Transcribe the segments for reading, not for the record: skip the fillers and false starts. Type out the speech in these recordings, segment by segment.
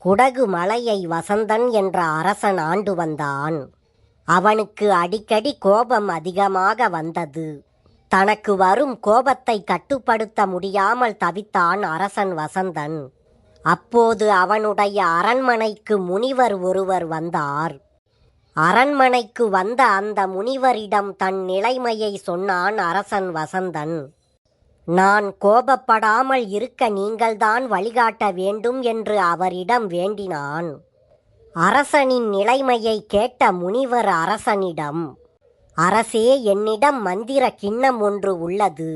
குடகு மலையை வசந்தன் என்ற அரசன் ஆண்டு வந்தான். அவனுக்கு அடிக்கடி கோபம் அதிகமாக வந்தது. தனக்கு வரும் கோபத்தை கட்டுப்படுத்த முடியாமல் தவித்தான் அரசன் வசந்தன். அப்போது அவனுடைய அரண்மனைக்கு முனிவர் ஒருவர் வந்தார். அரண்மனைக்கு வந்த அந்த முனிவரிடம் தன் நிலைமையை சொன்னான் அரசன் வசந்தன். நான் கோபப்படாமல் இருக்க நீங்கள்தான் வழிகாட்ட வேண்டும் என்று அவரிடம் வேண்டினான். அரசனின் நிலைமையை கேட்ட முனிவர் அரசனிடம், அரசே, என்னிடம் மந்திர கிண்ணம் ஒன்று உள்ளது.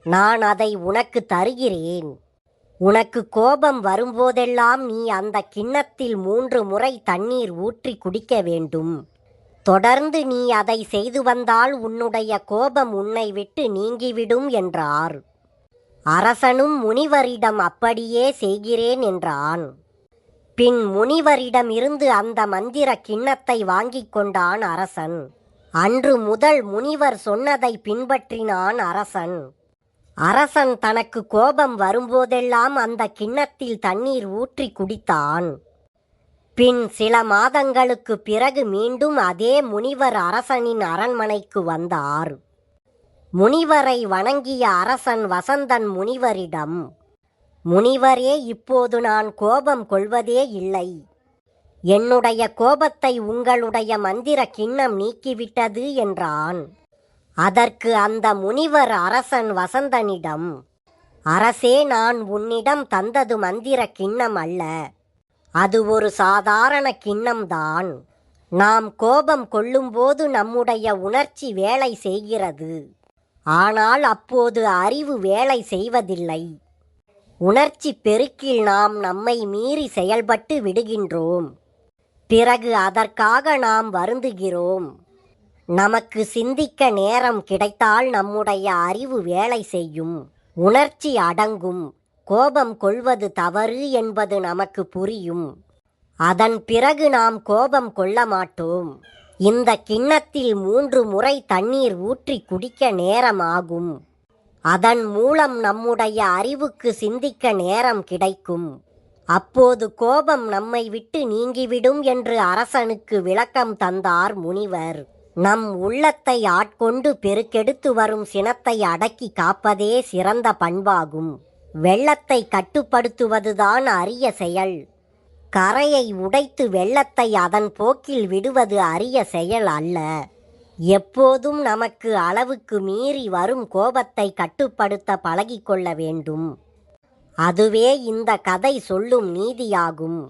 நான் அதை உனக்கு தருகிறேன். உனக்கு கோபம் வரும்போதெல்லாம் நீ அந்த கிண்ணத்தில் 3 முறை தண்ணீர் ஊற்றி குடிக்க வேண்டும். தொடர்ந்து நீ அதை செய்து வந்தால் உன்னுடைய கோபம் உன்னை விட்டு நீங்கிவிடும் என்றார். அரசனும் முனிவரிடம் அப்படியே செய்கிறேன் என்றான். பின் முனிவரிடமிருந்து அந்த மந்திர கிண்ணத்தை வாங்கிக் கொண்டான் அரசன். அன்று முதல் முனிவர் சொன்னதை பின்பற்றினான் அரசன். அரசன் தனக்கு கோபம் வரும்போதெல்லாம் அந்த கிண்ணத்தில் தண்ணீர் ஊற்றி குடித்தான். பின் சில மாதங்களுக்கு பிறகு மீண்டும் அதே முனிவர் அரசனின் அரண்மனைக்கு வந்தார். முனிவரை வணங்கிய அரசன் வசந்தன் முனிவரிடம், முனிவரே, இப்போது நான் கோபம் கொள்வதே இல்லை. என்னுடைய கோபத்தை உங்களுடைய மந்திர கிண்ணம் நீக்கிவிட்டது என்றான். அதற்கு அந்த முனிவர் அரசன் வசந்தனிடம், அரசே, நான் உன்னிடம் தந்தது மந்திர கிண்ணம் அல்ல. அது ஒரு சாதாரண கிண்ணம்தான். நாம் கோபம் கொள்ளும்போது நம்முடைய உணர்ச்சி வேலை செய்கிறது. ஆனால் அப்போது அறிவு வேலை செய்வதில்லை. உணர்ச்சி பெருக்கில் நாம் நம்மை மீறி செயல்பட்டு விடுகின்றோம். பிறகு அதற்காக நாம் வருந்துகிறோம். நமக்கு சிந்திக்க நேரம் கிடைத்தால் நம்முடைய அறிவு வேலை செய்யும். உணர்ச்சி அடங்கும். கோபம் கொள்வது தவறு என்பது நமக்கு புரியும். அதன் பிறகு நாம் கோபம் கொள்ள மாட்டோம். இந்த கிண்ணத்தில் 3 முறை தண்ணீர் ஊற்றி குடிக்க நேரம் ஆகும். அதன் மூலம் நம்முடைய அறிவுக்கு சிந்திக்க நேரம் கிடைக்கும். அப்போது கோபம் நம்மை விட்டு நீங்கிவிடும் என்று அரசனுக்கு விளக்கம் தந்தார் முனிவர். நம் உள்ளத்தை ஆட்கொண்டு பெருக்கெடுத்து வரும் சினத்தை அடக்கி காப்பதே சிறந்த பண்பாகும். வெள்ளத்தை கட்டுப்படுத்துவதுதான் அரிய செயல். கரையை உடைத்து வெள்ளத்தை அதன் போக்கில் விடுவது அரிய செயல் அல்ல. எப்போதும் நமக்கு அளவுக்கு மீறி வரும் கோபத்தை கட்டுப்படுத்த பழகிக்கொள்ள வேண்டும். அதுவே இந்த கதை சொல்லும் நீதியாகும்.